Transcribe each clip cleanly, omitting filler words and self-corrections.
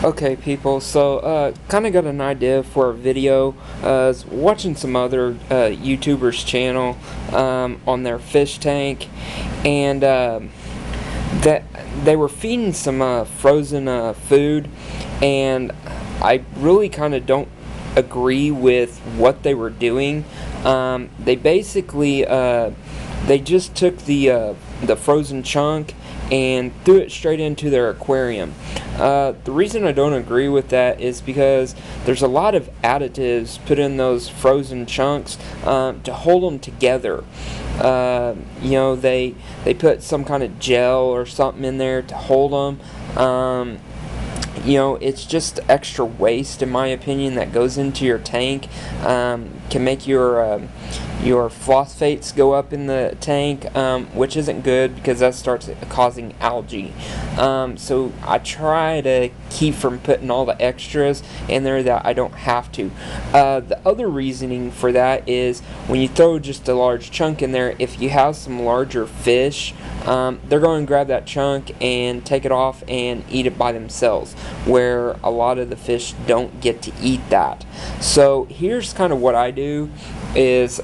Okay, people, so kind of got an idea for a video. I was watching some other YouTubers' channel on their fish tank, and that they were feeding some frozen food, and I really kind of don't agree with what they were doing. They basically they just took the frozen chunk and threw it straight into their aquarium. The reason I don't agree with that is because there's a lot of additives put in those frozen chunks to hold them together. You know, they put some kind of gel or something in there to hold them. You know, it's just extra waste, in my opinion, that goes into your tank. Can make your phosphates go up in the tank, which isn't good because that starts causing algae. So I try to keep from putting all the extras in there that I don't have to. The other reasoning for that is when you throw just a large chunk in there, if you have some larger fish, they're going to grab that chunk and take it off and eat it by themselves, where a lot of the fish don't get to eat that. So here's kind of what I do is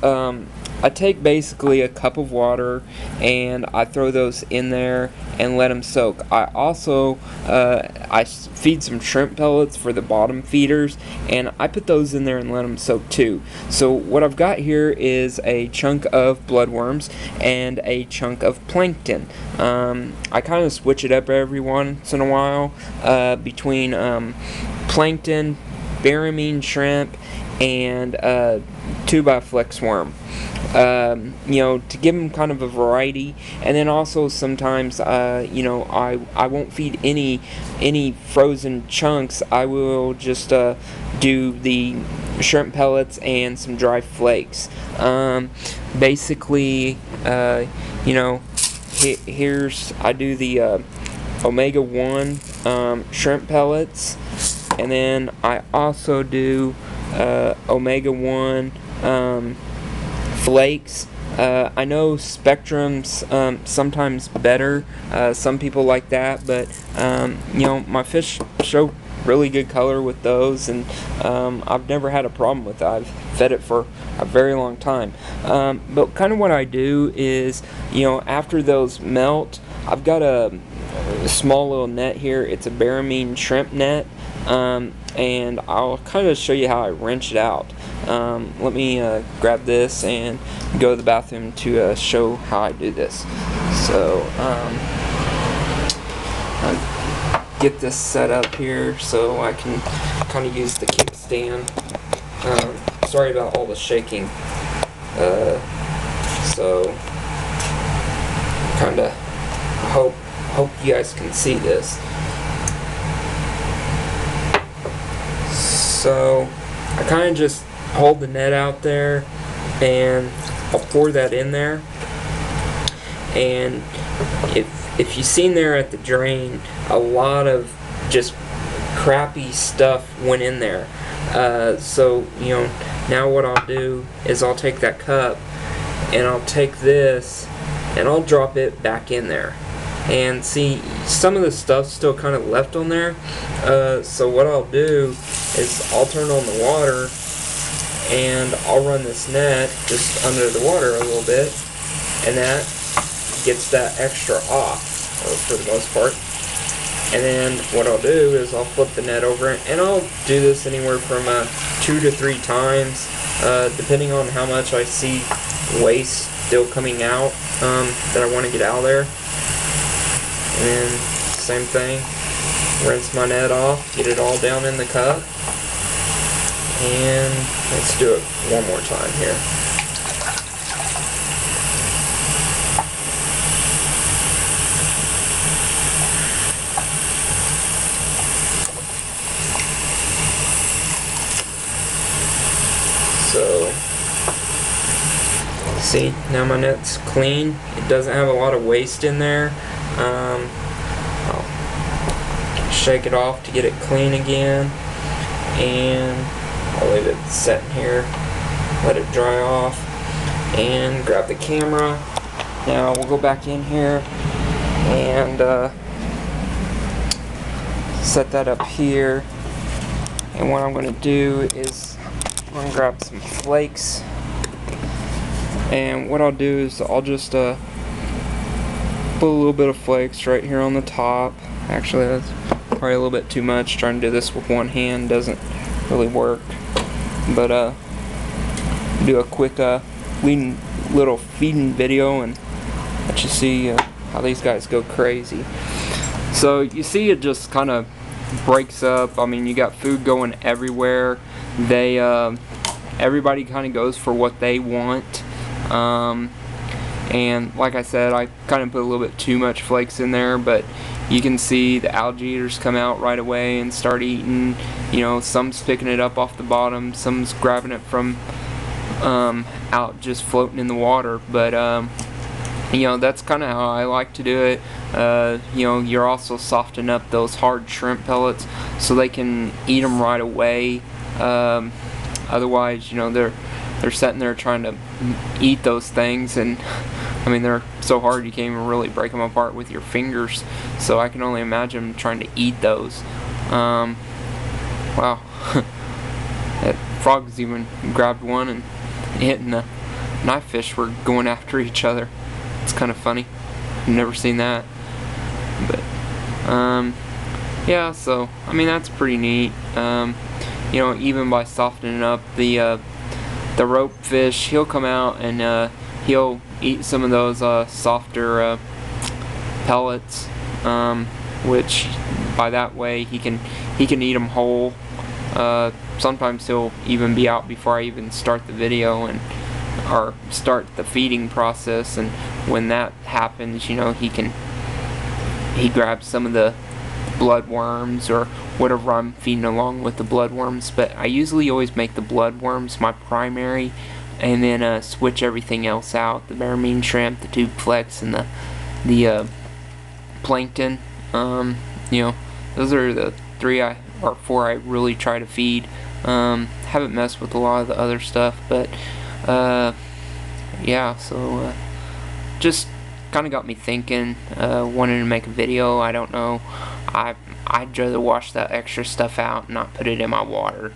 I take basically a cup of water and I throw those in there and let them soak. I also I feed some shrimp pellets for the bottom feeders, and I put those in there and let them soak too. So what I've got here is a chunk of bloodworms and a chunk of plankton. I kind of switch it up every once in a while between plankton, barramine shrimp, and 2x-flex worm. You know, to give them kind of a variety, and then also sometimes you know, I won't feed any frozen chunks. I will just do the shrimp pellets and some dry flakes. Basically, you know, here's I do the omega-1 shrimp pellets, and then I also do omega-1 flakes. I know Spectrum's sometimes better. Some people like that, but you know, my fish show really good color with those, and I've never had a problem with it. I've fed it for a very long time. But kind of what I do is, you know, after those melt, I've got a small little net here. It's a barramine shrimp net, and I'll kind of show you how I wrench it out. Let me grab this and go to the bathroom to show how I do this. So I'll get this set up here so I can kind of use the kickstand. Sorry about all the shaking. So kind of hope you guys can see this. So I kind of just hold the net out there and I'll pour that in there, and if you've seen there at the drain, a lot of just crappy stuff went in there. So you know, now what I'll do is I'll take that cup and I'll take this and I'll drop it back in there, and see, some of the stuff's still kind of left on there. So what I'll do is I'll turn on the water and I'll run this net just under the water a little bit, and that gets that extra off for the most part. And then what I'll do is I'll flip the net over, and I'll do this anywhere from 2 to 3 times, depending on how much I see waste still coming out that I want to get out of there. And then same thing, rinse my net off, get it all down in the cup, and let's do it one more time here. So, see, now my net's clean. It doesn't have a lot of waste in there. I'll shake it off to get it clean again, and I'll leave it sitting here, let it dry off, and grab the camera. Now we'll go back in here and set that up here. And what I'm going to do is I'm going to grab some flakes. And what I'll do is I'll just put a little bit of flakes right here on the top. Actually, that's probably a little bit too much. Trying to do this with one hand doesn't really work. But do a quick little feeding video and let you see how these guys go crazy. So you see it just kind of breaks up. I mean, you got food going everywhere. They everybody kind of goes for what they want. And like I said, I kind of put a little bit too much flakes in there, but you can see the algae eaters come out right away and start eating. You know, some's picking it up off the bottom, some's grabbing it from out just floating in the water. But you know, that's kind of how I like to do it. You know, you're also softening up those hard shrimp pellets so they can eat them right away. Otherwise, you know, they're sitting there trying to eat those things, and I mean, they're so hard you can't even really break them apart with your fingers. So I can only imagine trying to eat those. Wow. That frog's even grabbed one and hitting the knife fish were going after each other. It's kind of funny. I've never seen that. But yeah, so I mean, that's pretty neat. You know, even by softening up the rope fish, he'll come out and he'll eat some of those softer pellets, which by that way he can eat them whole. Sometimes he'll even be out before I even start the video or start the feeding process, and when that happens, you know, he grabs some of the bloodworms or whatever I'm feeding along with the bloodworms. But I usually always make the bloodworms my primary, and then switch everything else out: the barramine shrimp, the tube flex, and the plankton. You know, those are the 3 or 4 I really try to feed. Haven't messed with a lot of the other stuff, but yeah, so just kind of got me thinking, wanting to make a video. I don't know, I'd rather wash that extra stuff out and not put it in my water,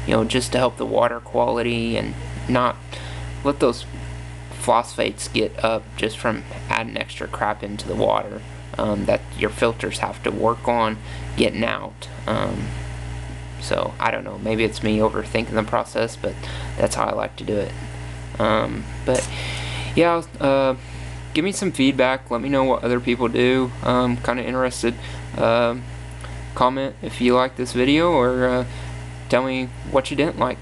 you know, just to help the water quality and not let those phosphates get up just from adding extra crap into the water that your filters have to work on getting out. So I don't know, maybe it's me overthinking the process, but that's how I like to do it. But yeah, give me some feedback, let me know what other people do. I'm kind of interested. Comment if you like this video, or tell me what you didn't like.